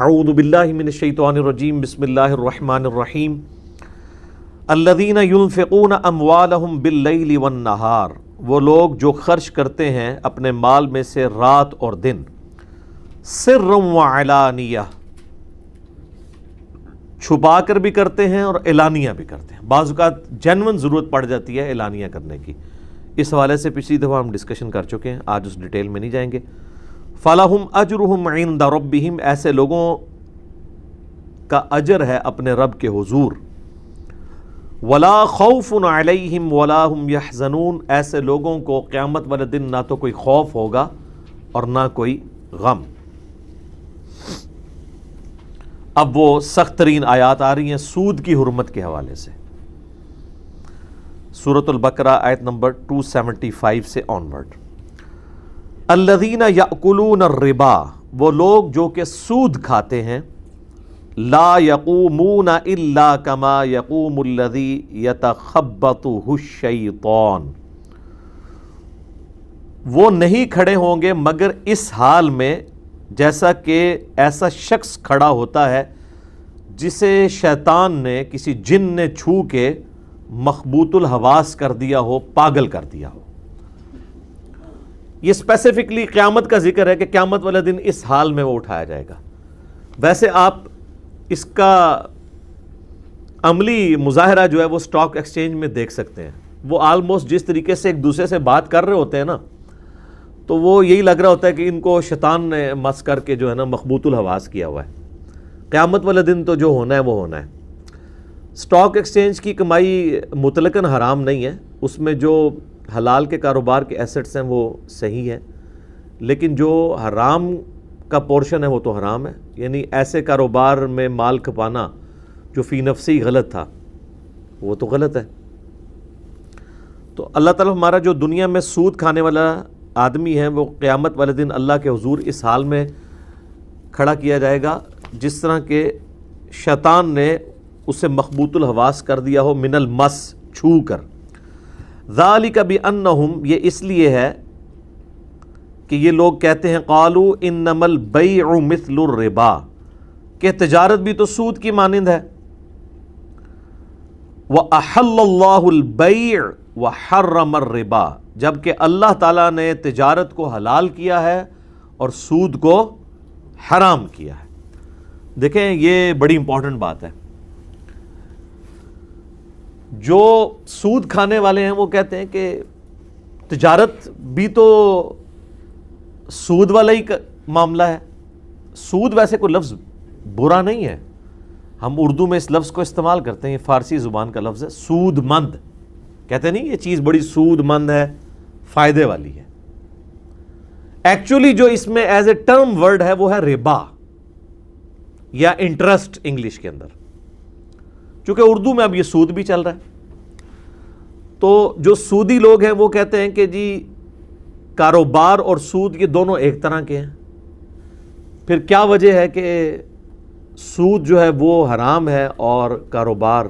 اعوذ باللہ من الشیطان الرجیم بسم اللہ الرحمن الرحیم الذین ينفقون اموالہم باللیل والنہار، وہ لوگ جو خرچ کرتے ہیں اپنے مال میں سے رات اور دن، سرا وعلانیہ، چھپا کر بھی کرتے ہیں اور اعلانیہ بھی کرتے ہیں۔ بعض اوقات جینون ضرورت پڑ جاتی ہے اعلانیہ کرنے کی، اس حوالے سے پچھلی دفعہ ہم ڈسکشن کر چکے ہیں، آج اس ڈیٹیل میں نہیں جائیں گے۔ فَلَهُمْ أَجْرُهُمْ عِنْدَ رَبِّهِمْ، ایسے لوگوں کا اجر ہے اپنے رب کے حضور۔ وَلَا خَوْفٌ عَلَيْهِمْ وَلَا هُمْ يَحْزَنُونَ، ایسے لوگوں کو قیامت والے دن نہ تو کوئی خوف ہوگا اور نہ کوئی غم۔ اب وہ سخت ترین آیات آ رہی ہیں سود کی حرمت کے حوالے سے، سورۃ البقرہ آیت نمبر 275 سے آنورڈ۔ الذین یأکلون الربا، وہ لوگ جو کہ سود کھاتے ہیں، لا یقومون الا کما یقوم الذی یتخبطہ الشیطان، وہ نہیں کھڑے ہوں گے مگر اس حال میں جیسا کہ ایسا شخص کھڑا ہوتا ہے جسے شیطان نے، کسی جن نے چھو کے مخبوط الحواس کر دیا ہو، پاگل کر دیا ہو۔ یہ اسپیسیفکلی قیامت کا ذکر ہے کہ قیامت والے دن اس حال میں وہ اٹھایا جائے گا۔ ویسے آپ اس کا عملی مظاہرہ جو ہے وہ اسٹاک ایکسچینج میں دیکھ سکتے ہیں۔ وہ آلموسٹ جس طریقے سے ایک دوسرے سے بات کر رہے ہوتے ہیں نا، تو وہ یہی لگ رہا ہوتا ہے کہ ان کو شیطان نے مس کر کے جو ہے نا مخبوط الحواس کیا ہوا ہے۔ قیامت والے دن تو جو ہونا ہے وہ ہونا ہے۔ اسٹاک ایکسچینج کی کمائی مطلقاً حرام نہیں ہے، اس میں جو حلال کے کاروبار کے ایسٹس ہیں وہ صحیح ہیں، لیکن جو حرام کا پورشن ہے وہ تو حرام ہے، یعنی ایسے کاروبار میں مال کھپانا جو فی نفسی غلط تھا وہ تو غلط ہے۔ تو اللہ تعالیٰ ہمارا جو دنیا میں سود کھانے والا آدمی ہے وہ قیامت والے دن اللہ کے حضور اس حال میں کھڑا کیا جائے گا جس طرح کہ شیطان نے اسے مخبوط الحواس کر دیا ہو، من المس، چھو کر۔ ذالک بانہم، یہ اس لیے ہے کہ یہ لوگ کہتے ہیں قالوا انما البیع مثل الربا، کہ تجارت بھی تو سود کی مانند ہے۔ وَأَحَلَّ اللَّهُ الْبَيْعَ وَحَرَّمَ الرِّبَا، جبکہ اللہ تعالیٰ نے تجارت کو حلال کیا ہے اور سود کو حرام کیا ہے۔ دیکھیں یہ بڑی امپورٹنٹ بات ہے۔ جو سود کھانے والے ہیں وہ کہتے ہیں کہ تجارت بھی تو سود والا ہی معاملہ ہے۔ سود ویسے کوئی لفظ برا نہیں ہے، ہم اردو میں اس لفظ کو استعمال کرتے ہیں، یہ فارسی زبان کا لفظ ہے، سود مند کہتے نہیں، یہ چیز بڑی سود مند ہے، فائدے والی ہے۔ ایکچولی جو اس میں ایز اے ٹرم ورڈ ہے وہ ہے ربا یا انٹرسٹ انگلش کے اندر، چونکہ اردو میں اب یہ سود بھی چل رہا ہے۔ تو جو سودی لوگ ہیں وہ کہتے ہیں کہ جی کاروبار اور سود یہ دونوں ایک طرح کے ہیں، پھر کیا وجہ ہے کہ سود جو ہے وہ حرام ہے اور کاروبار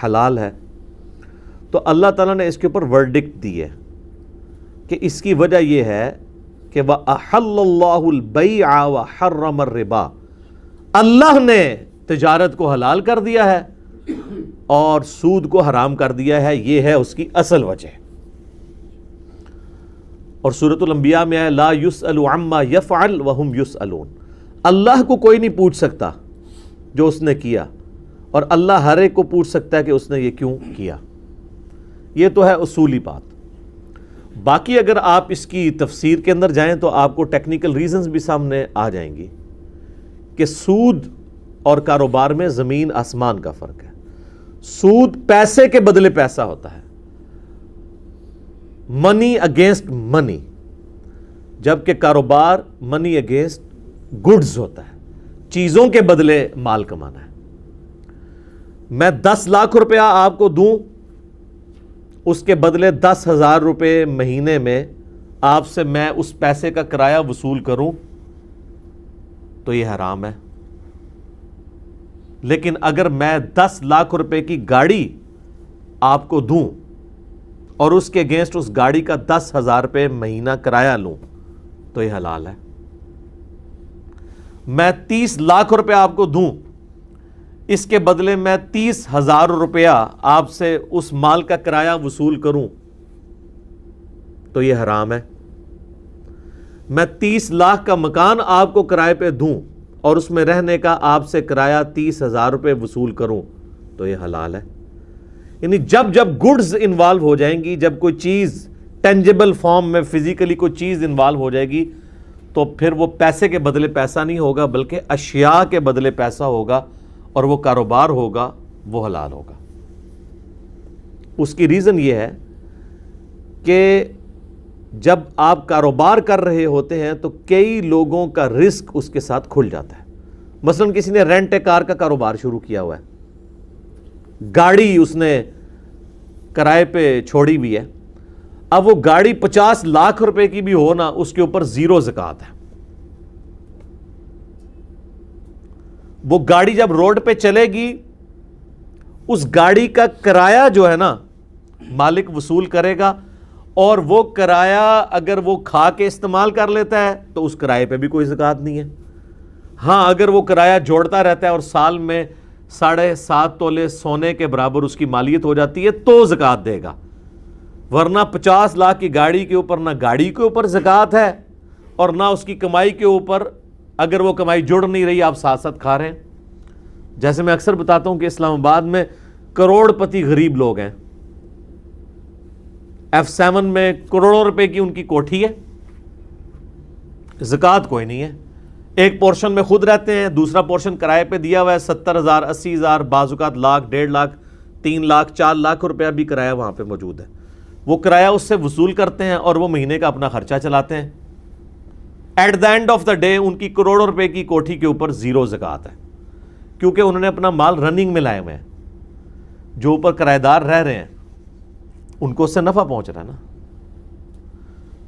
حلال ہے؟ تو اللہ تعالیٰ نے اس کے اوپر ورڈکٹ دی ہے کہ اس کی وجہ یہ ہے کہ وَأَحَلَّ اللَّهُ الْبَيْعَ وَحَرَّمَ الرِّبَا، اللہ نے تجارت کو حلال کر دیا ہے اور سود کو حرام کر دیا ہے، یہ ہے اس کی اصل وجہ۔ اور سورۃ الانبیاء میں ہے لا يُسْأَلُ عَمَّا يَفْعَلْ وَهُمْ يُسْأَلُونَ، اللہ کو کوئی نہیں پوچھ سکتا جو اس نے کیا، اور اللہ ہر ایک کو پوچھ سکتا ہے کہ اس نے یہ کیوں کیا۔ یہ تو ہے اصولی بات۔ باقی اگر آپ اس کی تفسیر کے اندر جائیں تو آپ کو ٹیکنیکل ریزنز بھی سامنے آ جائیں گی کہ سود اور کاروبار میں زمین آسمان کا فرق ہے۔ سود پیسے کے بدلے پیسہ ہوتا ہے، منی اگینسٹ منی، جبکہ کاروبار منی اگینسٹ گڈز ہوتا ہے، چیزوں کے بدلے مال کمانا ہے۔ میں 10 لاکھ روپیہ آپ کو دوں، اس کے بدلے 10,000 روپے مہینے میں آپ سے میں اس پیسے کا کرایہ وصول کروں تو یہ حرام ہے۔ لیکن اگر میں 10 لاکھ روپے کی گاڑی آپ کو دوں اور اس کے اگینسٹ اس گاڑی کا 10,000 روپے مہینہ کرایہ لوں تو یہ حلال ہے۔ میں 30 لاکھ روپے آپ کو دوں، اس کے بدلے میں 30,000 روپیہ آپ سے اس مال کا کرایہ وصول کروں تو یہ حرام ہے۔ میں 30 لاکھ کا مکان آپ کو کرائے پہ دوں اور اس میں رہنے کا آپ سے کرایہ 30,000 روپے وصول کروں تو یہ حلال ہے۔ یعنی جب جب گڈز انوالو ہو جائیں گی، جب کوئی چیز ٹینجیبل فارم میں فزیکلی کوئی چیز انوالو ہو جائے گی تو پھر وہ پیسے کے بدلے پیسہ نہیں ہوگا بلکہ اشیاء کے بدلے پیسہ ہوگا، اور وہ کاروبار ہوگا، وہ حلال ہوگا۔ اس کی ریزن یہ ہے کہ جب آپ کاروبار کر رہے ہوتے ہیں تو کئی لوگوں کا رزق اس کے ساتھ کھل جاتا ہے۔ مثلا کسی نے رینٹ کار کا کاروبار شروع کیا ہوا ہے، گاڑی اس نے کرائے پہ چھوڑی ہوئی ہے، اب وہ گاڑی 50 لاکھ روپے کی بھی ہو نا، اس کے اوپر 0 زکوٰۃ ہے۔ وہ گاڑی جب روڈ پہ چلے گی، اس گاڑی کا کرایہ جو ہے نا مالک وصول کرے گا، اور وہ کرایہ اگر وہ کھا کے استعمال کر لیتا ہے تو اس کرائے پہ بھی کوئی زکوٰۃ نہیں ہے۔ ہاں اگر وہ کرایہ جوڑتا رہتا ہے اور سال میں 7.5 تولے سونے کے برابر اس کی مالیت ہو جاتی ہے تو زکوٰۃ دے گا، ورنہ 50 لاکھ کی گاڑی کے اوپر نہ گاڑی کے اوپر زکوٰۃ ہے اور نہ اس کی کمائی کے اوپر، اگر وہ کمائی جڑ نہیں رہی آپ ساتھ ساتھ کھا رہے ہیں۔ جیسے میں اکثر بتاتا ہوں کہ اسلام آباد میں کروڑ پتی غریب لوگ ہیں، F7 میں کروڑوں روپے کی ان کی کوٹھی ہے، زکوٰۃ کوئی نہیں ہے۔ ایک پورشن میں خود رہتے ہیں، دوسرا پورشن کرائے پہ دیا ہوا ہے، 70,000 80,000 بعض اوقات لاکھ 1.5 لاکھ 3 لاکھ 4 لاکھ روپیہ بھی کرایہ وہاں پہ موجود ہے۔ وہ کرایہ اس سے وصول کرتے ہیں اور وہ مہینے کا اپنا خرچہ چلاتے ہیں۔ At the end of the day ان کی کروڑوں روپے کی کوٹھی کے اوپر 0 زکوٰۃ ہے، کیونکہ انہوں نے اپنا مال رننگ میں لائے ہوئے ہیں۔ جو اوپر کرایہ دار رہ رہے ہیں ان کو اس سے نفع پہنچ رہا ہے نا۔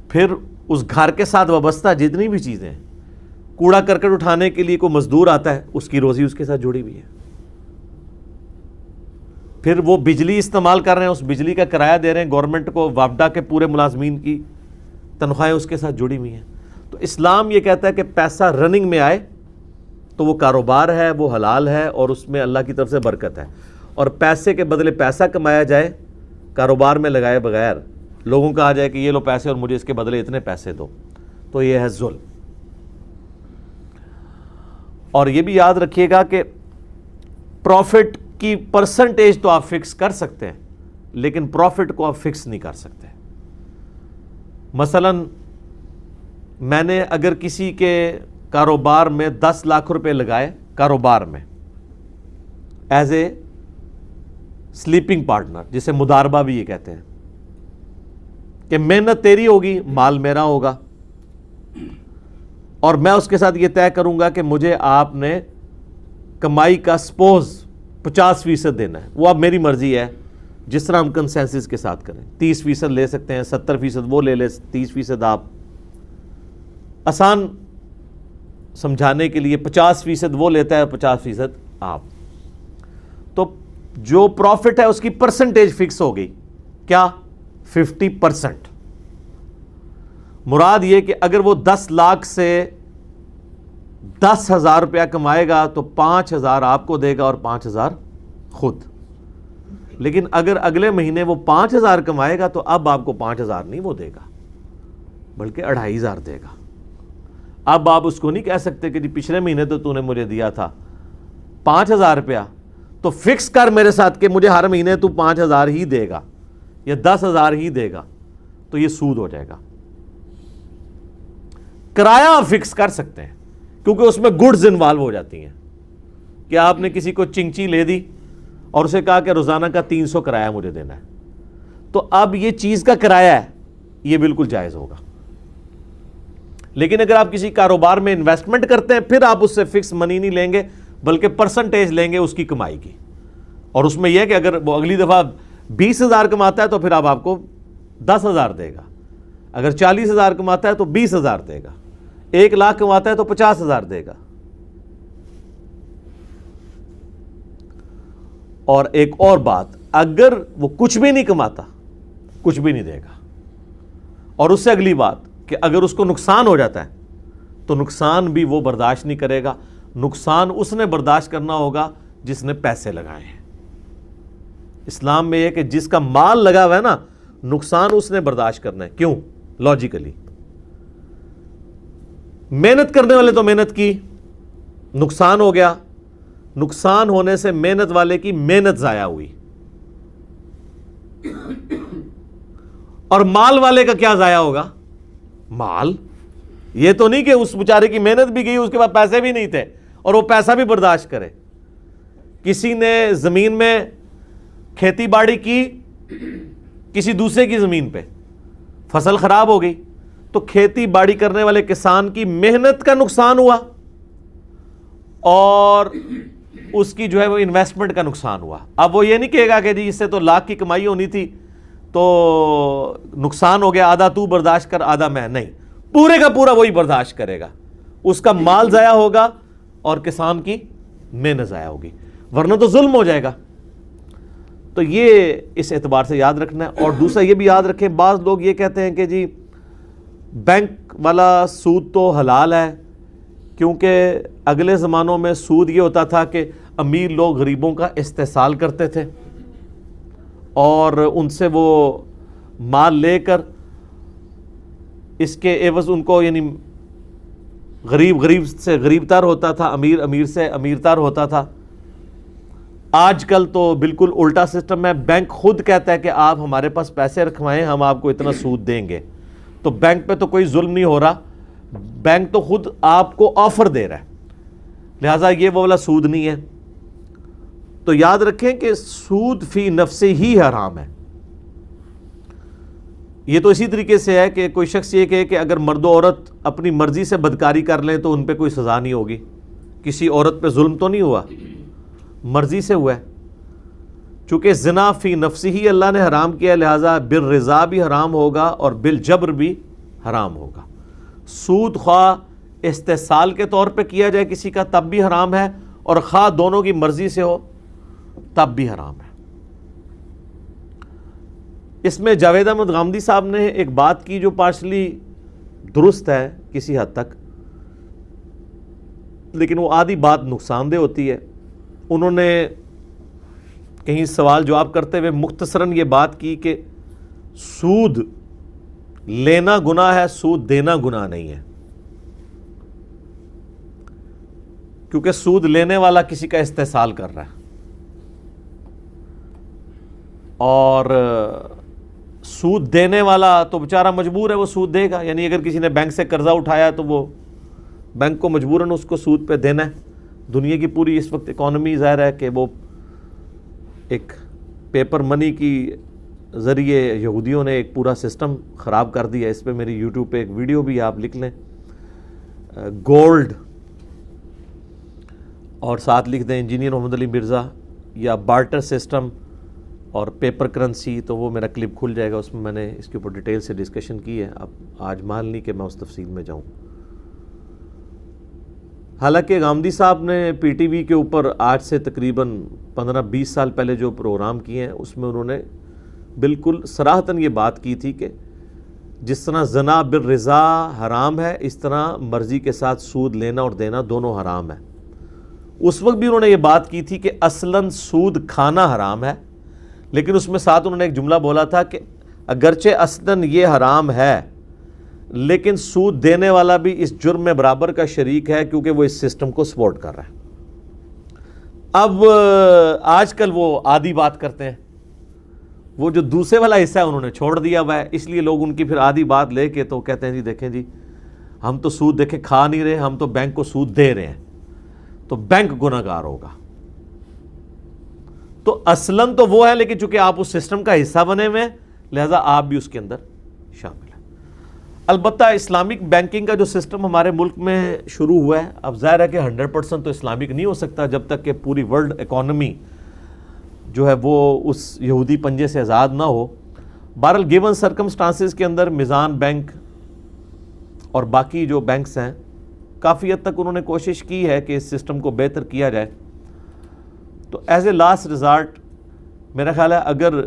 پھر اس گھر کے ساتھ وابستہ جتنی بھی چیزیں ہیں، کوڑا کرکٹ اٹھانے کے لیے کوئی مزدور آتا ہے، اس کی روزی اس کے ساتھ جڑی ہوئی ہے۔ پھر وہ بجلی استعمال کر رہے ہیں، اس بجلی کا کرایہ دے رہے ہیں گورنمنٹ کو، وابڈا کے پورے ملازمین کی تنخواہیں اس کے ساتھ جڑی ہوئی ہیں۔ تو اسلام یہ کہتا ہے کہ پیسہ رننگ میں آئے تو وہ کاروبار ہے، وہ حلال ہے اور اس میں اللہ کی طرف سے برکت ہے، اور پیسے کے بدلے پیسہ کمایا جائے کاروبار میں لگائے بغیر، لوگوں کا آ جائے کہ یہ لو پیسے اور مجھے اس کے بدلے اتنے پیسے دو، تو یہ ہے ظلم۔ اور یہ بھی یاد رکھیے گا کہ پروفٹ کی پرسنٹیج تو آپ فکس کر سکتے ہیں لیکن پروفٹ کو آپ فکس نہیں کر سکتے۔ مثلا میں نے اگر کسی کے کاروبار میں 10 لاکھ روپے لگائے، کاروبار میں ایز اے سلیپنگ پارٹنر، جسے مداربہ بھی یہ کہتے ہیں، کہ محنت تیری ہوگی مال میرا ہوگا، اور میں اس کے ساتھ یہ طے کروں گا کہ مجھے آپ نے کمائی کا سپوز 50% دینا ہے، وہ اب میری مرضی ہے، جس طرح ہم کنسنسس کے ساتھ کریں، 30% لے سکتے ہیں، 70% وہ لے لے، 30% آپ، آسان سمجھانے کے لیے 50% وہ لیتا ہے، 50% آپ۔ تو جو پروفٹ ہے اس کی پرسنٹیج فکس ہو گئی، کیا؟ 50%۔ مراد یہ کہ اگر وہ 10 لاکھ سے 10,000 روپیہ کمائے گا تو 5,000 آپ کو دے گا اور 5,000 خود۔ لیکن اگر اگلے مہینے وہ 5,000 کمائے گا تو اب آپ کو 5,000 نہیں وہ دے گا بلکہ 2,500 دے گا۔ اب آپ اس کو نہیں کہہ سکتے کہ جی پچھلے مہینے تو نے مجھے دیا تھا 5,000 روپیہ، تو فکس کر میرے ساتھ کہ مجھے ہر مہینے تو 5,000 ہی دے گا یا 10,000 ہی دے گا، تو یہ سود ہو جائے گا۔ کرایہ آپ فکس کر سکتے ہیں کیونکہ اس میں گڈز انوالو ہو جاتی ہیں، کہ آپ نے کسی کو چنچی لے دی اور اسے کہا کہ روزانہ کا 300 کرایہ مجھے دینا ہے، تو اب یہ چیز کا کرایہ ہے، یہ بالکل جائز ہوگا۔ لیکن اگر آپ کسی کاروبار میں انویسٹمنٹ کرتے ہیں پھر آپ اس سے فکس منی نہیں لیں گے بلکہ پرسنٹیج لیں گے اس کی کمائی کی، اور اس میں یہ ہے کہ اگر وہ اگلی دفعہ 20,000 کماتا ہے تو پھر آپ کو 10,000 دے گا، اگر 40,000 کماتا ہے تو 20,000 دے گا، 1 لاکھ کماتا ہے تو 50,000 دے گا۔ اور ایک اور بات، اگر وہ کچھ بھی نہیں کماتا کچھ بھی نہیں دے گا، اور اس سے اگلی بات کہ اگر اس کو نقصان ہو جاتا ہے تو نقصان بھی وہ برداشت نہیں کرے گا. نقصان اس نے برداشت کرنا ہوگا جس نے پیسے لگائے ہیں. اسلام میں یہ کہ جس کا مال لگا ہوا ہے نا, نقصان اس نے برداشت کرنا ہے. کیوں؟ لاجیکلی محنت کرنے والے تو محنت کی, نقصان ہو گیا, نقصان ہونے سے محنت والے کی محنت ضائع ہوئی. اور مال والے کا کیا ضائع ہوگا؟ مال. یہ تو نہیں کہ اس بیچارے کی محنت بھی گئی, اس کے بعد پیسے بھی نہیں تھے اور وہ پیسہ بھی برداشت کرے. کسی نے زمین میں کھیتی باڑی کی کسی دوسرے کی زمین پہ, فصل خراب ہو گئی, تو کھیتی باڑی کرنے والے کسان کی محنت کا نقصان ہوا اور اس کی جو ہے وہ انویسٹمنٹ کا نقصان ہوا. اب وہ یہ نہیں کہے گا کہ جی اس سے تو لاکھ کی کمائی ہونی تھی تو نقصان ہو گیا, آدھا تو برداشت کر آدھا میں. نہیں, پورے کا پورا وہی برداشت کرے گا. اس کا مال ضائع ہوگا اور کسان کی محنت ضائع ہوگی, ورنہ تو ظلم ہو جائے گا. تو یہ اس اعتبار سے یاد رکھنا ہے. اور دوسرا یہ بھی یاد رکھیں, بعض لوگ یہ کہتے ہیں کہ جی بینک والا سود تو حلال ہے, کیونکہ اگلے زمانوں میں سود یہ ہوتا تھا کہ امیر لوگ غریبوں کا استحصال کرتے تھے اور ان سے وہ مال لے کر اس کے عوض ان کو, یعنی غریب غریب سے غریب تر ہوتا تھا, امیر امیر سے امیر تر ہوتا تھا. آج کل تو بالکل الٹا سسٹم ہے. بینک خود کہتا ہے کہ آپ ہمارے پاس پیسے رکھوائیں, ہم آپ کو اتنا سود دیں گے. تو بینک پہ تو کوئی ظلم نہیں ہو رہا, بینک تو خود آپ کو آفر دے رہا ہے, لہٰذا یہ وہ والا سود نہیں ہے. تو یاد رکھیں کہ سود فی نفسہ ہی حرام ہے. یہ تو اسی طریقے سے ہے کہ کوئی شخص یہ کہے کہ اگر مرد و عورت اپنی مرضی سے بدکاری کر لیں تو ان پہ کوئی سزا نہیں ہوگی. کسی عورت پہ ظلم تو نہیں ہوا, مرضی سے ہوا ہے. چونکہ زنا فی نفسی ہی اللہ نے حرام کیا, لہٰذا بالرضا بھی حرام ہوگا اور بالجبر بھی حرام ہوگا. سود خواہ استحصال کے طور پہ کیا جائے کسی کا تب بھی حرام ہے, اور خواہ دونوں کی مرضی سے ہو تب بھی حرام ہے. اس میں جاوید احمد غامدی صاحب نے ایک بات کی جو پارشلی درست ہے کسی حد تک, لیکن وہ آدھی بات نقصان دہ ہوتی ہے. انہوں نے کہیں سوال جواب کرتے ہوئے مختصراً یہ بات کی کہ سود لینا گناہ ہے, سود دینا گناہ نہیں ہے. کیونکہ سود لینے والا کسی کا استحصال کر رہا ہے اور سود دینے والا تو بیچارہ مجبور ہے, وہ سود دے گا. یعنی اگر کسی نے بینک سے قرضہ اٹھایا تو وہ بینک کو مجبوراً اس کو سود پہ دینا ہے. دنیا کی پوری اس وقت اکانومی ظاہر ہے کہ وہ ایک پیپر منی کی ذریعے یہودیوں نے ایک پورا سسٹم خراب کر دیا. اس پہ میری یوٹیوب پہ ایک ویڈیو بھی آپ لکھ لیں, گولڈ اور ساتھ لکھ دیں انجینئر محمد علی مرزا یا بارٹر سسٹم اور پیپر کرنسی, تو وہ میرا کلپ کھل جائے گا. اس میں میں نے اس کے اوپر ڈیٹیل سے ڈسکشن کی ہے. اب آج مان نہیں کہ میں اس تفصیل میں جاؤں. حالانکہ غامدی صاحب نے پی ٹی وی کے اوپر آج سے تقریباً 15-20 سال پہلے جو پروگرام کیے ہیں اس میں انہوں نے بالکل صراحتاً یہ بات کی تھی کہ جس طرح زنا بالرضا حرام ہے, اس طرح مرضی کے ساتھ سود لینا اور دینا دونوں حرام ہے. اس وقت بھی انہوں نے یہ بات کی تھی کہ اصلاً سود کھانا حرام ہے, لیکن اس میں ساتھ انہوں نے ایک جملہ بولا تھا کہ اگرچہ اصلاً یہ حرام ہے لیکن سود دینے والا بھی اس جرم میں برابر کا شریک ہے کیونکہ وہ اس سسٹم کو سپورٹ کر رہا ہے. اب آج کل وہ آدھی بات کرتے ہیں, وہ جو دوسرے والا حصہ ہے انہوں نے چھوڑ دیا ہوا ہے, اس لیے لوگ ان کی پھر آدھی بات لے کے تو کہتے ہیں جی دیکھیں جی ہم تو سود دیکھیں کھا نہیں رہے, ہم تو بینک کو سود دے رہے ہیں, تو بینک گناہ گار ہوگا. تو اصلاً تو وہ ہے, لیکن چونکہ آپ اس سسٹم کا حصہ بنے ہوئے ہیں لہذا آپ بھی اس کے اندر شامل ہیں. البتہ اسلامک بینکنگ کا جو سسٹم ہمارے ملک میں شروع ہوا ہے, اب ظاہر ہے کہ 100% تو اسلامک نہیں ہو سکتا جب تک کہ پوری ورلڈ اکانومی جو ہے وہ اس یہودی پنجے سے آزاد نہ ہو. بہرحال گیون سرکمسٹانسز کے اندر میزان بینک اور باقی جو بینکس ہیں کافی حد تک انہوں نے کوشش کی ہے کہ اس سسٹم کو بہتر کیا جائے. تو ایز اے لاسٹ ریزارٹ میرا خیال ہے اگر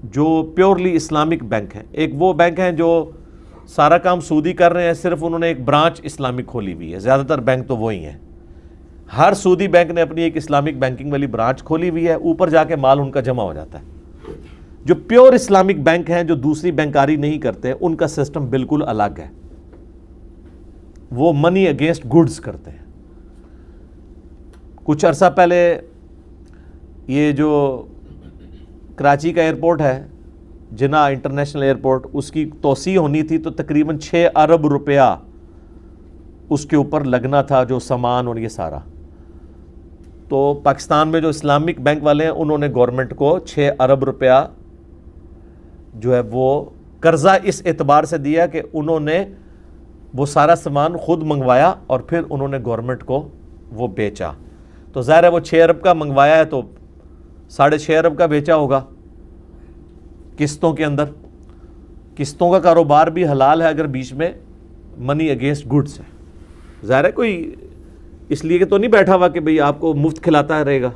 جو پیورلی اسلامک بینک ہیں, ایک وہ بینک ہیں جو سارا کام سعودی کر رہے ہیں، صرف انہوں نے ایک برانچ اسلامک کھولی ہوئی ہے، زیادہ تر بینک تو وہی ہیں، ہر سعودی بینک نے اپنی ایک اسلامک بینکنگ والی برانچ کھولی ہوئی ہے، اوپر جا کے مال ان کا جمع ہو جاتا ہے۔ جو پیور اسلامک بینک ہیں جو دوسری بینکاری نہیں کرتے، ان کا سسٹم بالکل الگ ہے، وہ منی اگینسٹ گڈز کرتے ہیں۔ کچھ عرصہ پہلے یہ جو کراچی کا ایئرپورٹ ہے، جناح انٹرنیشنل ایئرپورٹ، اس کی توسیع ہونی تھی تو تقریباً 6 ارب روپیہ اس کے اوپر لگنا تھا، جو سامان اور یہ سارا۔ تو پاکستان میں جو اسلامک بینک والے ہیں انہوں نے گورنمنٹ کو 6 ارب روپیہ جو ہے وہ قرضہ اس اعتبار سے دیا کہ انہوں نے وہ سارا سامان خود منگوایا اور پھر انہوں نے گورنمنٹ کو وہ بیچا۔ تو ظاہر ہے وہ 6 ارب کا منگوایا ہے تو 6.5 ارب کا بیچا ہوگا قسطوں کے اندر۔ قسطوں کا کاروبار بھی حلال ہے اگر بیچ میں منی اگینسٹ گڈس ہے۔ ظاہر ہے کوئی اس لیے کہ تو نہیں بیٹھا ہوا کہ بھئی آپ کو مفت کھلاتا رہے گا،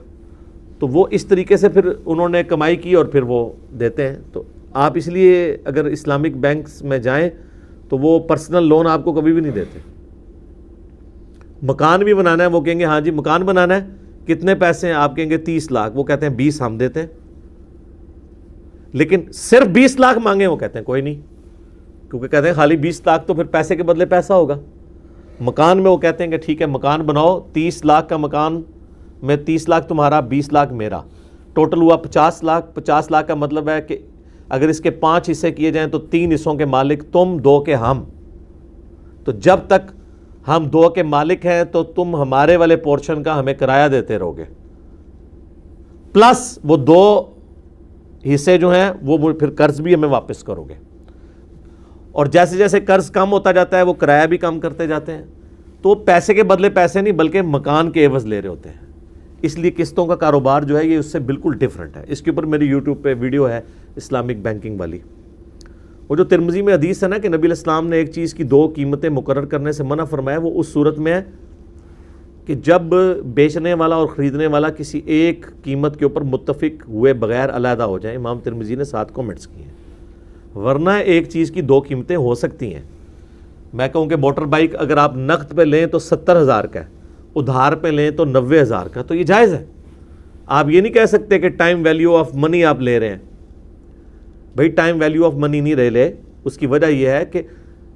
تو وہ اس طریقے سے پھر انہوں نے کمائی کی اور پھر وہ دیتے ہیں۔ تو آپ اس لیے اگر اسلامک بینکس میں جائیں تو وہ پرسنل لون آپ کو کبھی بھی نہیں دیتے۔ مکان بھی بنانا ہے، وہ کہیں گے ہاں جی مکان بنانا ہے، کتنے پیسے ہیں؟ آپ کہیں گے 30 لاکھ، وہ کہتے ہیں 20 ہم دیتے ہیں۔ لیکن صرف 20 لاکھ مانگیں، وہ کہتے ہیں کوئی نہیں، کیونکہ کہتے ہیں خالی 20 لاکھ تو پھر پیسے کے بدلے پیسہ ہوگا۔ مکان میں وہ کہتے ہیں کہ ٹھیک ہے مکان بناؤ، 30 لاکھ کا مکان میں 30 لاکھ تمہارا، 20 لاکھ میرا، ٹوٹل ہوا 50 لاکھ۔ 50 لاکھ کا مطلب ہے کہ اگر اس کے 5 حصے کیے جائیں تو 3 حصوں کے مالک تم، 2 کے ہم۔ تو جب تک ہم 2 کے مالک ہیں تو تم ہمارے والے پورشن کا ہمیں کرایہ دیتے رہو گے، پلس وہ 2 حصے جو ہیں وہ پھر قرض بھی ہمیں واپس کرو گے۔ اور جیسے جیسے قرض کم ہوتا جاتا ہے وہ کرایہ بھی کم کرتے جاتے ہیں۔ تو پیسے کے بدلے پیسے نہیں بلکہ مکان کے عوض لے رہے ہوتے ہیں۔ اس لیے قسطوں کا کاروبار جو ہے یہ اس سے بالکل ڈیفرنٹ ہے۔ اس کے اوپر میری یوٹیوب پہ ویڈیو ہے اسلامک بینکنگ والی۔ وہ جو ترمذی میں حدیث ہے نا کہ نبی علیہ السلام نے ایک چیز کی 2 قیمتیں مقرر کرنے سے منع فرمایا، وہ اس صورت میں ہے کہ جب بیچنے والا اور خریدنے والا کسی ایک قیمت کے اوپر متفق ہوئے بغیر علیحدہ ہو جائیں۔ امام ترمذی نے 7 کمنٹس کیے ہیں۔ ورنہ ایک چیز کی 2 قیمتیں ہو سکتی ہیں۔ میں کہوں کہ موٹر بائک اگر آپ نقد پہ لیں تو 70,000 کا ہے، ادھار پہ لیں تو 90,000 کا، تو یہ جائز ہے۔ آپ یہ نہیں کہہ سکتے کہ ٹائم ویلیو آف منی آپ لے رہے ہیں۔ بھئی ٹائم ویلیو آف منی نہیں لے، اس کی وجہ یہ ہے کہ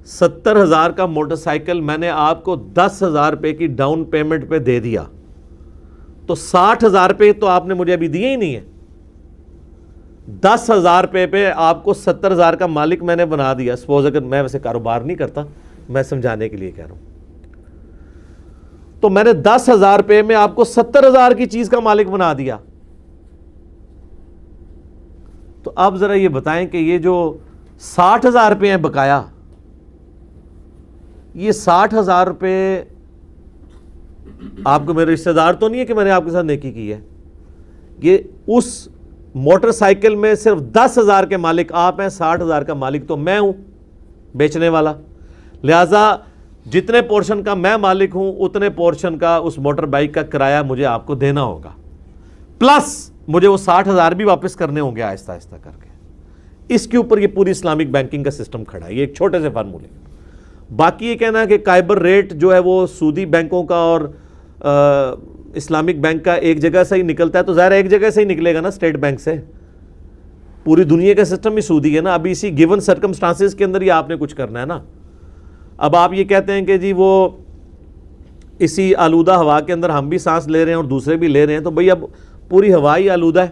70,000 کا موٹر سائیکل میں نے آپ کو 10,000 روپے کی ڈاؤن پیمنٹ پہ دے دیا، تو 60,000 روپے تو آپ نے مجھے ابھی دیے ہی نہیں ہے۔ 10,000 روپے پہ آپ کو 70,000 کا مالک میں نے بنا دیا۔ سپوز اگر میں ویسے کاروبار نہیں کرتا، میں سمجھانے کے لیے کہہ رہا ہوں، تو میں نے 10,000 روپے میں آپ کو 70,000 کی چیز کا مالک بنا دیا۔ تو اب ذرا یہ بتائیں کہ یہ جو 60,000 روپے ہیں بقایا، یہ 60,000 روپے آپ کو میرے رشتہ دار تو نہیں ہے کہ میں نے آپ کے ساتھ نیکی کی ہے۔ یہ اس موٹر سائیکل میں صرف 10,000 کے مالک آپ ہیں، 60,000 کا مالک تو میں ہوں بیچنے والا۔ لہٰذا جتنے پورشن کا میں مالک ہوں اتنے پورشن کا اس موٹر بائک کا کرایہ مجھے آپ کو دینا ہوگا، پلس مجھے وہ 60,000 بھی واپس کرنے ہوں گے آہستہ آہستہ کر کے۔ اس کے اوپر یہ پوری اسلامک بینکنگ کا سسٹم کھڑا ہے۔ یہ ایک چھوٹے سے فارمولے۔ باقی یہ کہنا ہے کہ قائبر ریٹ جو ہے وہ سودی بینکوں کا اور اسلامک بینک کا ایک جگہ سے ہی نکلتا ہے، تو ظاہر ایک جگہ سے ہی نکلے گا نا، اسٹیٹ بینک سے۔ پوری دنیا کا سسٹم ہی سودی ہے نا۔ ابھی اسی گیون سرکمسٹانسز کے اندر ہی آپ نے کچھ کرنا ہے نا۔ اب آپ یہ کہتے ہیں کہ جی وہ اسی آلودہ ہوا کے اندر ہم بھی سانس لے رہے ہیں اور دوسرے بھی لے رہے ہیں، تو بھئی اب پوری ہوا ہی آلودہ ہے،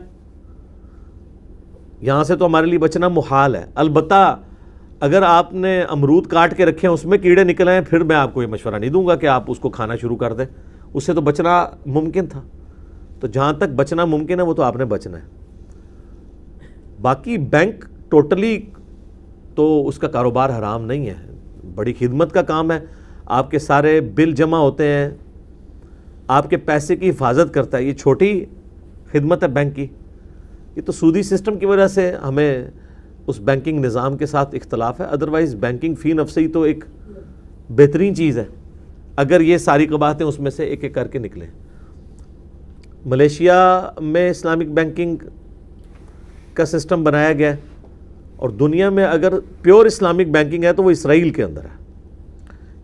یہاں سے تو ہمارے لیے بچنا محال ہے۔ البتہ اگر آپ نے امرود کاٹ کے رکھے ہیں اس میں کیڑے نکلے ہیں، پھر میں آپ کو یہ مشورہ نہیں دوں گا کہ آپ اس کو کھانا شروع کر دیں، اس سے تو بچنا ممکن تھا۔ تو جہاں تک بچنا ممکن ہے وہ تو آپ نے بچنا ہے۔ باقی بینک ٹوٹلی تو اس کا کاروبار حرام نہیں ہے، بڑی خدمت کا کام ہے۔ آپ کے سارے بل جمع ہوتے ہیں، آپ کے پیسے کی حفاظت کرتا ہے۔ یہ چھوٹی خدمت ہے بینک کی۔ یہ تو سودی سسٹم کی وجہ سے ہمیں اس بینکنگ نظام کے ساتھ اختلاف ہے، ادروائز بینکنگ فی نفس ہی تو ایک بہترین چیز ہے اگر یہ ساری قباحتیں اس میں سے ایک ایک کر کے نکلیں۔ ملیشیا میں اسلامک بینکنگ کا سسٹم بنایا گیا ہے، اور دنیا میں اگر پیور اسلامک بینکنگ ہے تو وہ اسرائیل کے اندر ہے،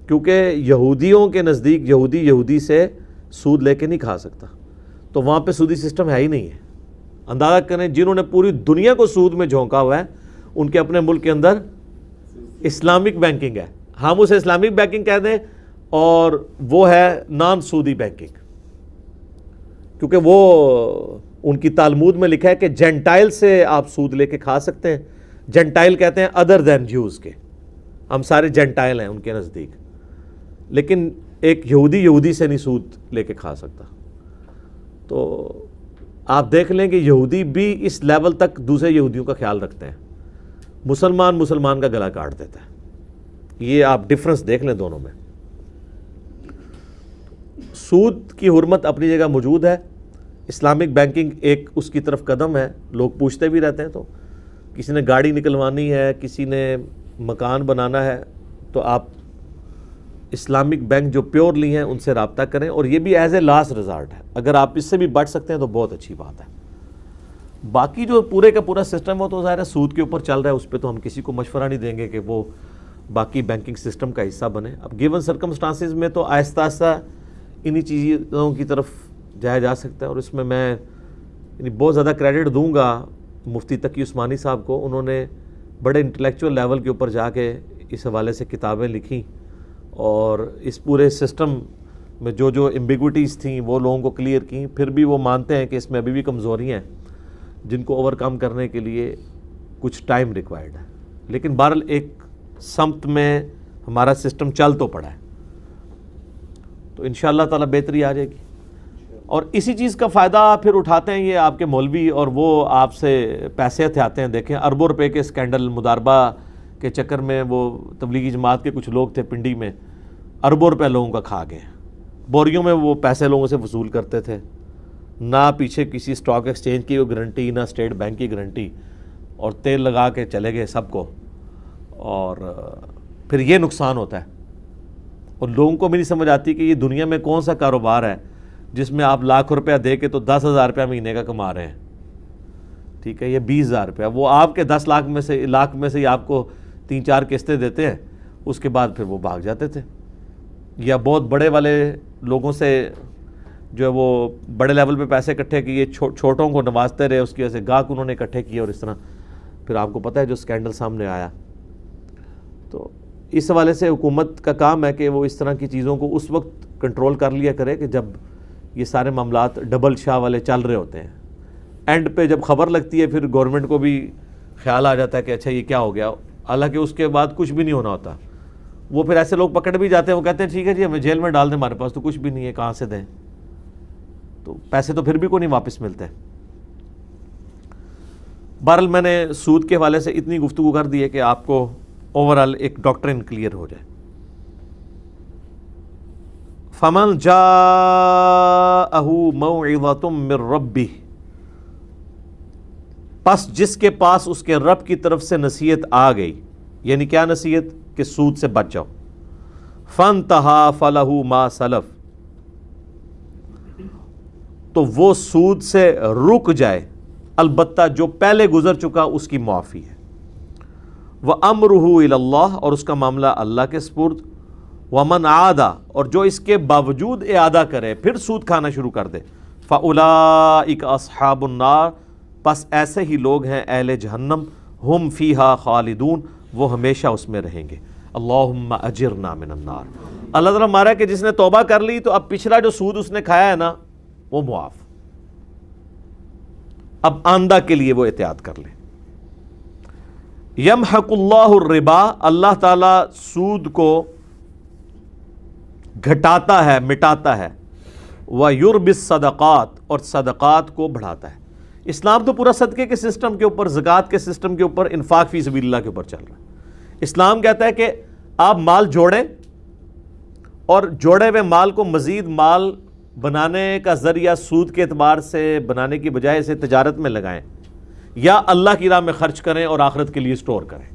کیونکہ یہودیوں کے نزدیک یہودی سے سود لے کے نہیں کھا سکتا، تو وہاں پہ سودی سسٹم ہے ہی نہیں ہے۔ اندازہ کریں جنہوں نے پوری دنیا کو سود میں جھونکا ہوا ہے ان کے اپنے ملک کے اندر اسلامک بینکنگ ہے، ہم اسے اسلامک بینکنگ کہہ دیں اور وہ ہے نان سودی بینکنگ، کیونکہ وہ ان کی تالمود میں لکھا ہے کہ جینٹائل سے آپ سود لے کے کھا سکتے ہیں۔ جینٹائل کہتے ہیں ادر دین جیوز کے، ہم سارے جینٹائل ہیں ان کے نزدیک، لیکن ایک یہودی سے نہیں سود لے کے کھا سکتا۔ تو آپ دیکھ لیں کہ یہودی بھی اس لیول تک دوسرے یہودیوں کا خیال رکھتے ہیں، مسلمان کا گلا کاٹ دیتا ہے۔ یہ آپ ڈفرنس دیکھ لیں دونوں میں۔ سود کی حرمت اپنی جگہ موجود ہے، اسلامک بینکنگ ایک اس کی طرف قدم ہے۔ لوگ پوچھتے بھی رہتے ہیں، تو کسی نے گاڑی نکلوانی ہے، کسی نے مکان بنانا ہے، تو آپ اسلامک بینک جو پیور لی ہیں ان سے رابطہ کریں، اور یہ بھی ایز اے لاسٹ ریزارٹ ہے۔ اگر آپ اس سے بھی بچ سکتے ہیں تو بہت اچھی بات ہے۔ باقی جو پورے کا پورا سسٹم ہو تو ظاہر ہے سود کے اوپر چل رہا ہے، اس پہ تو ہم کسی کو مشورہ نہیں دیں گے کہ وہ باقی بینکنگ سسٹم کا حصہ بنے۔ اب گیون سرکمسٹانسز میں تو آہستہ آہستہ انہی چیزوں کی طرف جایا جا سکتا ہے، اور اس میں بہت زیادہ کریڈٹ دوں گا مفتی تقی عثمانی صاحب کو۔ انہوں نے بڑے انٹلیکچوئل لیول کے اوپر جا کے اس حوالے سے کتابیں لکھیں، اور اس پورے سسٹم میں جو ایمبیگوٹیز تھیں وہ لوگوں کو کلیئر کیں۔ پھر بھی وہ مانتے ہیں کہ اس میں ابھی بھی کمزوریاں ہیں جن کو اوور کم کرنے کے لیے کچھ ٹائم ریکوائرڈ ہے، لیکن بہرحال ایک سمت میں ہمارا سسٹم چل تو پڑا ہے، تو انشاءاللہ تعالی بہتری آ جائے گی۔ اور اسی چیز کا فائدہ پھر اٹھاتے ہیں یہ آپ کے مولوی، اور وہ آپ سے پیسے ہتھیاتے ہیں۔ دیکھیں اربوں روپے کے سکینڈل مداربہ کے چکر میں وہ تبلیغی جماعت کے کچھ لوگ تھے پنڈی میں، اربوں روپے لوگوں کا کھا گئے، بوریوں میں وہ پیسے لوگوں سے وصول کرتے تھے، نہ پیچھے کسی سٹاک ایکسچینج کی کوئی گارنٹی، نہ اسٹیٹ بینک کی گارنٹی، اور تیل لگا کے چلے گئے سب کو، اور پھر یہ نقصان ہوتا ہے۔ اور لوگوں کو بھی نہیں سمجھ آتی کہ یہ دنیا میں کون سا کاروبار ہے جس میں آپ لاکھ روپیہ دے کے تو 10,000 روپیہ مہینے کا کما رہے ہیں، ٹھیک ہے، یہ 20,000 روپیہ، وہ آپ کے 10 لاکھ میں سے ہی آپ کو 3-4 قسطیں دیتے ہیں، اس کے بعد پھر وہ بھاگ جاتے تھے۔ یا بہت بڑے والے لوگوں سے جو ہے وہ بڑے لیول پہ پیسے اکٹھے کیے، چھوٹوں کو نوازتے رہے، اس کی وجہ سے گاہک انہوں نے اکٹھے کیے، اور اس طرح پھر آپ کو پتہ ہے جو سکینڈل سامنے آیا۔ تو اس حوالے سے حکومت کا کام ہے کہ وہ اس طرح کی چیزوں کو اس وقت کنٹرول کر لیا کرے کہ جب یہ سارے معاملات ڈبل شاہ والے چل رہے ہوتے ہیں۔ اینڈ پہ جب خبر لگتی ہے پھر گورنمنٹ کو بھی خیال آ جاتا ہے کہ اچھا یہ کیا ہو گیا، حالانکہ اس کے بعد کچھ بھی نہیں ہونا ہوتا۔ وہ پھر ایسے لوگ پکڑ بھی جاتے ہیں، وہ کہتے ہیں ٹھیک ہے جی ہمیں جیل میں ڈال دیں، ہمارے پاس تو کچھ بھی نہیں ہے، کہاں سے دیں، تو پیسے تو پھر بھی کوئی نہیں واپس ملتے۔ بہرحال میں نے سود کے حوالے سے اتنی گفتگو کر دی ہے کہ آپ کو اوورال ایک ڈاکٹرن کلیئر ہو جائے۔ فَمَنْ جَاءَهُ مَوْعِظَةٌ مِّن رَبِّهِ، پس جس کے پاس اس کے رب کی طرف سے نصیحت آ گئی، یعنی کیا نصیحت؟ کہ سود سے بچ جاؤ۔ فَانْتَهَا فَلَهُ مَا سَلَفَ، تو وہ سود سے رک جائے، البتہ جو پہلے گزر چکا اس کی معافی ہے۔ وَأَمْرُهُ إِلَى اللَّهِ، اور اس کا معاملہ اللہ کے سپرد۔ وَمَنْ عَادَ، اور جو اس کے باوجود اعادہ کرے، پھر سود کھانا شروع کر دے، فَأُولَئِكَ أَصْحَابُ النَّارِ، پس ایسے ہی لوگ ہیں اہل جہنم، ہم فیہا خالدون، وہ ہمیشہ اس میں رہیں گے۔ اللہم اجرنا من النار۔ اللہ تعالیٰ ہمارا کہ جس نے توبہ کر لی تو اب پچھلا جو سود اس نے کھایا ہے نا وہ معاف، اب آندہ کے لیے وہ احتیاط کر لے۔ یمحق اللہ الربا، اللہ تعالیٰ سود کو گھٹاتا ہے، مٹاتا ہے۔ وَيُرْبِ الصَّدَقَاتِ، اور صدقات کو بڑھاتا ہے۔ اسلام تو پورا صدقے کے سسٹم کے اوپر، زکوٰۃ کے سسٹم کے اوپر، انفاق فی سبیل اللہ کے اوپر چل رہا ہے۔ اسلام کہتا ہے کہ آپ مال جوڑیں، اور جوڑے ہوئے مال کو مزید مال بنانے کا ذریعہ سود کے اعتبار سے بنانے کی بجائے اسے تجارت میں لگائیں، یا اللہ کی راہ میں خرچ کریں اور آخرت کے لیے سٹور کریں۔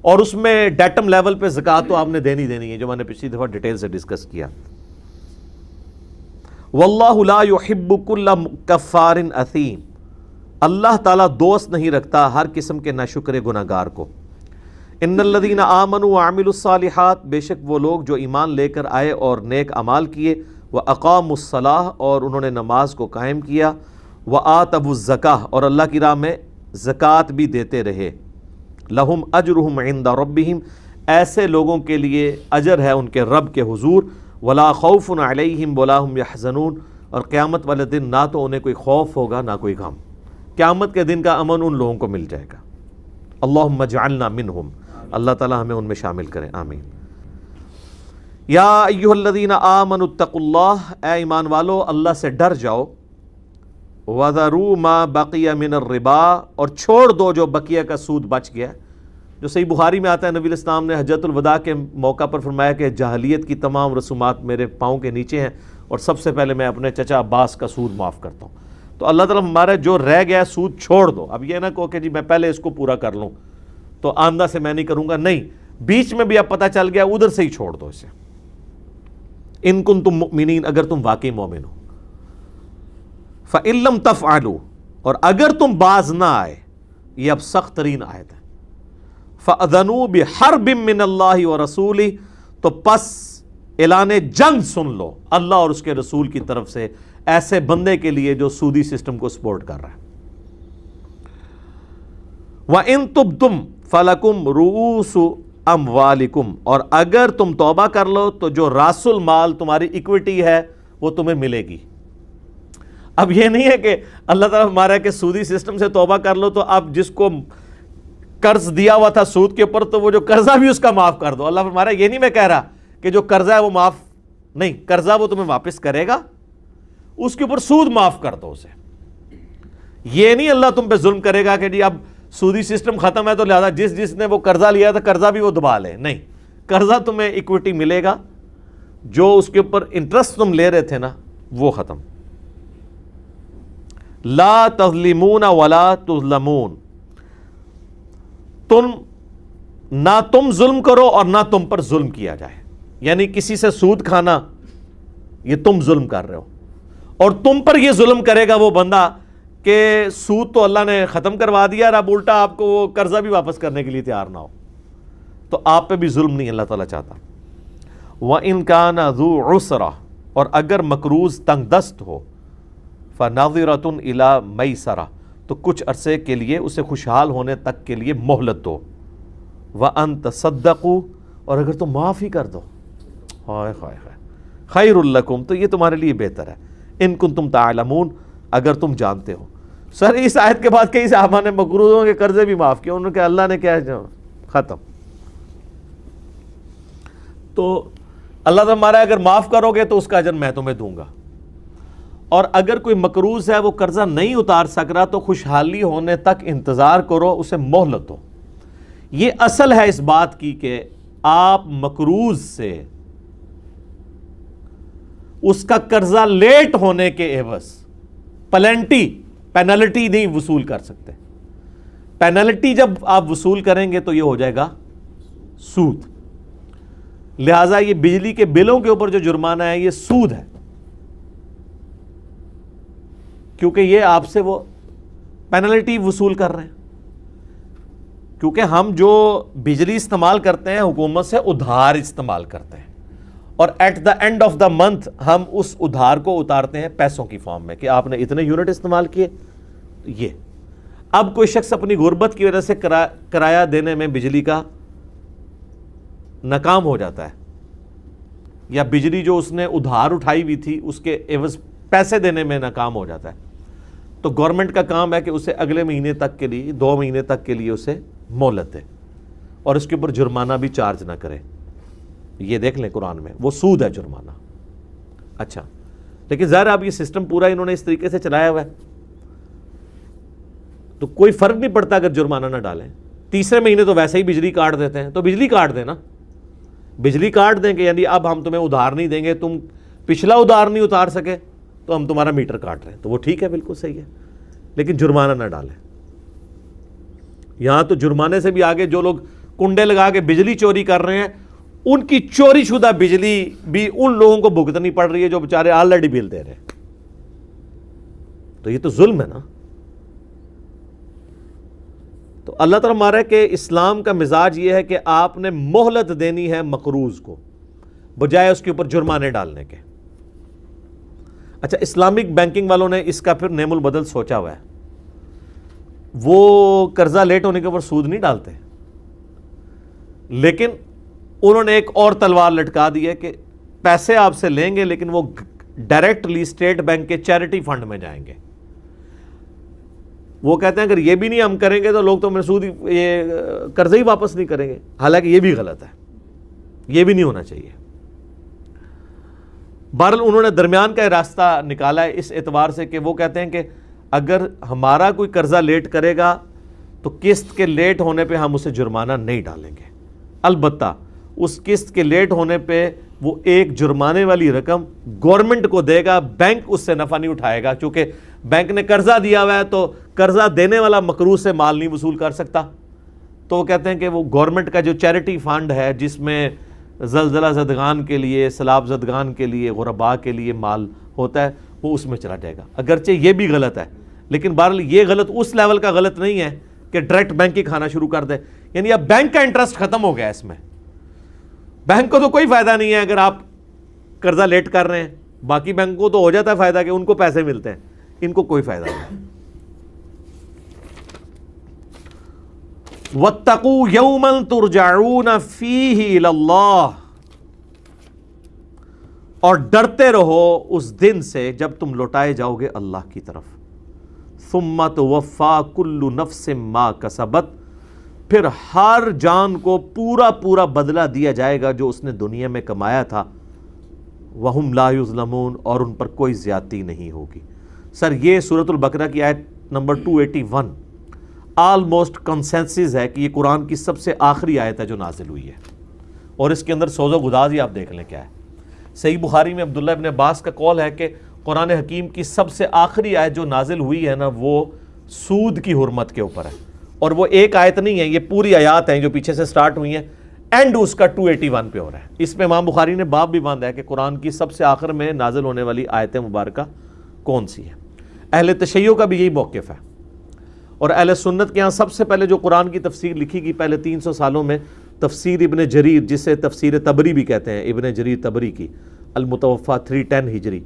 اور اس میں ڈیٹم لیول پہ زکوٰۃ تو آپ نے دینی ہے، جو میں نے پچھلی دفعہ ڈیٹیل سے ڈسکس کیا۔ واللہ لا يحب كل کفار اثیم، اللہ تعالیٰ دوست نہیں رکھتا ہر قسم کے ناشکر گناہگار کو۔ ان الذین آمنوا وعملوا الصالحات، بے شک وہ لوگ جو ایمان لے کر آئے اور نیک اعمال کیے، واقاموا الصلاۃ، اور انہوں نے نماز کو قائم کیا، وآتوا الزکاۃ، اور اللہ کی راہ میں زکوٰۃ بھی دیتے رہے، لہم اجرہم عند ربہم، ایسے لوگوں کے لیے اجر ہے ان کے رب کے حضور، ولا خوف علیہم ولا ہم یحزنون، اور قیامت والے دن نہ تو انہیں کوئی خوف ہوگا نہ کوئی غم، قیامت کے دن کا امن ان لوگوں کو مل جائے گا۔ اللہم اجعلنا منہم، اللہ تعالیٰ ہمیں ان میں شامل کریں، آمین۔ یا ایہا الذین آمنوا اتقوا اللہ، اے ایمان والو اللہ سے ڈر جاؤ، وذروا ما بقی من الربا، اور چھوڑ دو جو بقیہ کا سود بچ گیا، جو صحیح بخاری میں آتا ہے نبی الاسلام نے حجۃ الوداع کے موقع پر فرمایا کہ جاہلیت کی تمام رسومات میرے پاؤں کے نیچے ہیں، اور سب سے پہلے میں اپنے چچا عباس کا سود معاف کرتا ہوں۔ تو اللہ تعالیٰ ہمارا جو رہ گیا سود چھوڑ دو، اب یہ نہ کہو کہ جی میں پہلے اس کو پورا کر لوں تو آمدہ سے میں نہیں کروں گا، نہیں، بیچ میں بھی اب پتہ چل گیا ادھر سے ہی چھوڑ دو اسے، ان کنتم مؤمنین، اگر تم واقعی مومن ہو۔ فَإِن لَمْ تَفْعَلُوا، اور اگر تم باز نہ آئے، یہ اب سخت ترین آیت ہے، فَأَذَنُوا بِحَرْبٍ مِّنَ اللَّهِ وَرَسُولِهِ، تو پس اعلان جنگ سن لو اللہ اور اس کے رسول کی طرف سے ایسے بندے کے لیے جو سودی سسٹم کو سپورٹ کر رہا ہے۔ وَإِن تُبْتُمْ فَلَكُمْ رُؤُوسُ أَمْوَالِكُمْ، اور اگر تم توبہ کر لو تو جو راس المال تمہاری ایکویٹی ہے وہ تمہیں ملے گی۔ اب یہ نہیں ہے کہ اللہ تعالیٰ ہمارا کہ سودی سسٹم سے توبہ کر لو تو اب جس کو قرض دیا ہوا تھا سود کے اوپر تو وہ جو قرضہ بھی اس کا معاف کر دو۔ اللہ ہمارا یہ نہیں میں کہہ رہا کہ جو قرضہ ہے وہ معاف نہیں، قرضہ وہ تمہیں واپس کرے گا، اس کے اوپر سود معاف کر دو اسے۔ یہ نہیں اللہ تم پہ ظلم کرے گا کہ جی اب سودی سسٹم ختم ہے تو لہذا جس نے وہ قرضہ لیا تھا قرضہ بھی وہ دبا لے، نہیں، قرضہ تمہیں ایکویٹی ملے گا، جو اس کے اوپر انٹرسٹ تم لے رہے تھے نا وہ ختم۔ لا تظلمون ولا تظلمون، نہ تم ظلم کرو اور نہ تم پر ظلم کیا جائے، یعنی کسی سے سود کھانا یہ تم ظلم کر رہے ہو، اور تم پر یہ ظلم کرے گا وہ بندہ کہ سود تو اللہ نے ختم کروا دیا اور اب الٹا آپ کو وہ قرضہ بھی واپس کرنے کے لیے تیار نہ ہو، تو آپ پہ بھی ظلم نہیں اللہ تعالیٰ چاہتا۔ وَإِن كَانَ ذُو عُسْرَةٍ، اور اگر مقروض تنگ دست ہو، فَنَظِرَةٌ إِلَى مَيْسَرَةٍ، تو کچھ عرصے کے لیے اسے خوشحال ہونے تک کے لیے مہلت دو، وَأَن تَصَدَّقُوا، اور اگر تم معاف ہی کر دو، ہائے ہائے ہائے، خَيْرٌ لَكُمْ، تو یہ تمہارے لیے بہتر ہے، إِن كُنتُمْ تَعْلَمُونَ، اگر تم جانتے ہو۔ سر اس آیت کے بعد کئی صحابہ نے مقروضوں کے قرضے بھی معاف کیے، انہوں نے کہا اللہ نے کیا ختم۔ تو اللہ تعالیٰ ہمارا اگر معاف کرو گے تو اس کا اجر میں تمہیں دوں گا، اور اگر کوئی مقروض ہے وہ قرضہ نہیں اتار سک رہا تو خوشحالی ہونے تک انتظار کرو، اسے مہلت دو۔ یہ اصل ہے اس بات کی کہ آپ مقروض سے اس کا قرضہ لیٹ ہونے کے عوض پینلٹی نہیں وصول کر سکتے۔ پینلٹی جب آپ وصول کریں گے تو یہ ہو جائے گا سود، لہٰذا یہ بجلی کے بلوں کے اوپر جو جرمانہ ہے یہ سود ہے، کیونکہ یہ آپ سے وہ پینلٹی وصول کر رہے ہیں، کیونکہ ہم جو بجلی استعمال کرتے ہیں حکومت سے ادھار استعمال کرتے ہیں، اور at the end of the month ہم اس ادھار کو اتارتے ہیں پیسوں کی فارم میں کہ آپ نے اتنے یونٹ استعمال کیے۔ یہ اب کوئی شخص اپنی غربت کی وجہ سے کرایہ دینے میں بجلی کا ناکام ہو جاتا ہے، یا بجلی جو اس نے ادھار اٹھائی ہوئی تھی اس کے عوض پیسے دینے میں ناکام ہو جاتا ہے، تو گورنمنٹ کا کام ہے کہ اسے اگلے مہینے تک کے لیے 2 مہینے تک کے لیے اسے مہلت دے اور اس کے اوپر جرمانہ بھی چارج نہ کرے۔ یہ دیکھ لیں قرآن میں وہ سود ہے جرمانہ۔ اچھا، لیکن ظاہر اب یہ سسٹم پورا انہوں نے اس طریقے سے چلایا ہوا ہے تو کوئی فرق نہیں پڑتا اگر جرمانہ نہ ڈالیں۔ تیسرے مہینے تو ویسے ہی بجلی کاٹ دیتے ہیں، تو بجلی کاٹ دیں نا، بجلی کاٹ دیں کہ یعنی اب ہم تمہیں ادھار نہیں دیں گے، تم پچھلا ادھار نہیں اتار سکے تو ہم تمہارا میٹر کاٹ رہے ہیں، تو وہ ٹھیک ہے، بالکل صحیح ہے، لیکن جرمانہ نہ ڈالیں۔ یہاں تو جرمانے سے بھی آگے جو لوگ کنڈے لگا کے بجلی چوری کر رہے ہیں ان کی چوری شدہ بجلی بھی ان لوگوں کو بھگتنی پڑ رہی ہے جو بیچارے آلریڈی بل دے رہے ہیں، تو یہ تو ظلم ہے نا۔ اللہ تعالیٰ ہمارا ہے کہ اسلام کا مزاج یہ ہے کہ آپ نے مہلت دینی ہے مقروض کو بجائے اس کے اوپر جرمانے ڈالنے کے۔ اچھا، اسلامک بینکنگ والوں نے اس کا پھر نعم البدل سوچا ہوا ہے، وہ قرضہ لیٹ ہونے کے اوپر سود نہیں ڈالتے، لیکن انہوں نے ایک اور تلوار لٹکا دی ہے کہ پیسے آپ سے لیں گے لیکن وہ ڈائریکٹلی اسٹیٹ بینک کے چیریٹی فنڈ میں جائیں گے۔ وہ کہتے ہیں اگر یہ بھی نہیں ہم کریں گے تو لوگ تو سود یہ قرضہ ہی واپس نہیں کریں گے، حالانکہ یہ بھی غلط ہے، یہ بھی نہیں ہونا چاہیے۔ بہرحال انہوں نے درمیان کا راستہ نکالا ہے اس اعتبار سے کہ وہ کہتے ہیں کہ اگر ہمارا کوئی قرضہ لیٹ کرے گا تو قسط کے لیٹ ہونے پہ ہم اسے جرمانہ نہیں ڈالیں گے، البتہ اس قسط کے لیٹ ہونے پہ وہ ایک جرمانے والی رقم گورنمنٹ کو دے گا، بینک اس سے نفع نہیں اٹھائے گا، چونکہ بینک نے قرضہ دیا ہوا ہے تو قرضہ دینے والا مقروض سے مال نہیں وصول کر سکتا۔ تو وہ کہتے ہیں کہ وہ گورنمنٹ کا جو چیریٹی فنڈ ہے جس میں زلزلہ زدگان کے لیے، سیلاب زدگان کے لیے، غرباء کے لیے مال ہوتا ہے، وہ اس میں چلا جائے گا۔ اگرچہ یہ بھی غلط ہے، لیکن بہرحال یہ غلط اس لیول کا غلط نہیں ہے کہ ڈائریکٹ بینک ہی کھانا شروع کر دے، یعنی اب بینک کا انٹرسٹ ختم ہو گیا اس میں۔ بینک کو تو کوئی فائدہ نہیں ہے اگر آپ قرضہ لیٹ کر رہے ہیں، باقی بینک کو تو ہو جاتا ہے فائدہ کہ ان کو پیسے ملتے ہیں، ان کو کوئی فائدہ نہیں۔ وَاتَّقُوا يَوْمًا تُرْجَعُونَ فِيهِ إِلَى اللَّهِ، اور ڈرتے رہو اس دن سے جب تم لوٹائے جاؤ گے اللہ کی طرف۔ ثُمَّ تُوَفَّىٰ كُلُّ نَفْسٍ مَا كَسَبَتْ، پھر ہر جان کو پورا پورا بدلہ دیا جائے گا جو اس نے دنیا میں کمایا تھا۔ وَهُمْ لَا يُظْلَمُونَ، اور ان پر کوئی زیادتی نہیں ہوگی۔ سر یہ سورۃ البقرہ کی آیت نمبر 281 آلموسٹ کنسنسس ہے کہ یہ قرآن کی سب سے آخری آیت ہے جو نازل ہوئی ہے، اور اس کے اندر سوز و گداز ہی آپ دیکھ لیں کیا ہے۔ صحیح بخاری میں عبداللہ ابن عباس کا قول ہے کہ قرآن حکیم کی سب سے آخری آیت جو نازل ہوئی ہے نا، وہ سود کی حرمت کے اوپر ہے، اور وہ ایک آیت نہیں ہے، یہ پوری آیات ہیں جو پیچھے سے سٹارٹ ہوئی ہیں، اینڈ اس کا 281 پہ ہو رہا ہے۔ اس میں امام بخاری نے باب بھی باندھا ہے کہ قرآن کی سب سے آخر میں نازل ہونے والی آیت مبارکہ کون سی ہے۔ اہل تشیع کا بھی یہی موقف ہے، اور اہل سنت کے ہاں سب سے پہلے جو قرآن کی تفسیر لکھی گئی پہلے 300 سالوں میں، تفسیر ابن جریر، جسے تفسیر طبری بھی کہتے ہیں، ابن جریر طبری کی، المتوفیٰ 310 ہجری،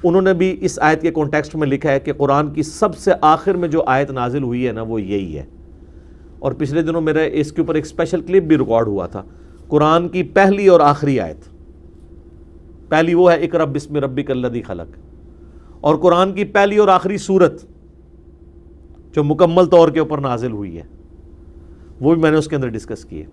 انہوں نے بھی اس آیت کے کانٹیکسٹ میں لکھا ہے کہ قرآن کی سب سے آخر میں جو آیت نازل ہوئی ہے نا، وہ یہی ہے۔ اور پچھلے دنوں میرا اس کے اوپر ایک اسپیشل کلپ بھی ریکارڈ ہوا تھا، قرآن کی پہلی اور آخری آیت، پہلی وہ ہے اقرأ بسم ربک الذی خلق، اور قرآن کی پہلی اور آخری سورت جو مکمل طور کے اوپر نازل ہوئی ہے، وہ بھی میں نے اس کے اندر ڈسکس کی ہے۔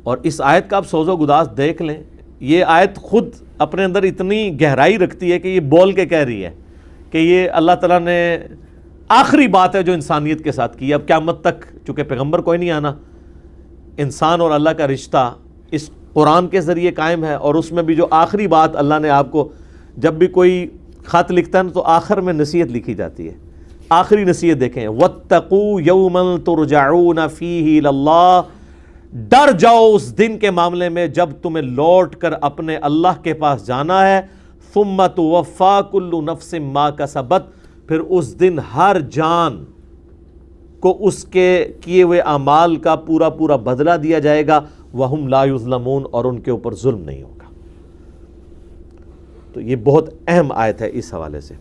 اور اس آیت کا آپ سوز و گداز دیکھ لیں، یہ آیت خود اپنے اندر اتنی گہرائی رکھتی ہے کہ یہ بول کے کہہ رہی ہے کہ یہ اللہ تعالیٰ نے آخری بات ہے جو انسانیت کے ساتھ کی ہے۔ اب قیامت تک چونکہ پیغمبر کوئی نہیں آنا، انسان اور اللہ کا رشتہ اس قرآن کے ذریعے قائم ہے، اور اس میں بھی جو آخری بات اللہ نے آپ کو، جب بھی کوئی خط لکھتا ہے نا تو آخر میں نصیحت لکھی جاتی ہے۔ آخری نصیحت دیکھیں، وَاتَّقُوا يَوْمًا تُرْجَعُونَ فِيهِ إِلَى اللَّهِ، ڈر جاؤ اس دن کے معاملے میں جب تمہیں لوٹ کر اپنے اللہ کے پاس جانا ہے۔ ثُمَّ تُوَفَّىٰ كُلُّ نَفْسٍ مَا كَسَبَتْ، پھر اس دن ہر جان کو اس کے کیے ہوئے اعمال کا پورا پورا بدلہ دیا جائے گا۔ وَهُمْ لَا يُظْلَمُونَ، اور ان کے اوپر ظلم نہیں ہوگا۔ تو یہ بہت اہم آیت ہے اس حوالے سے۔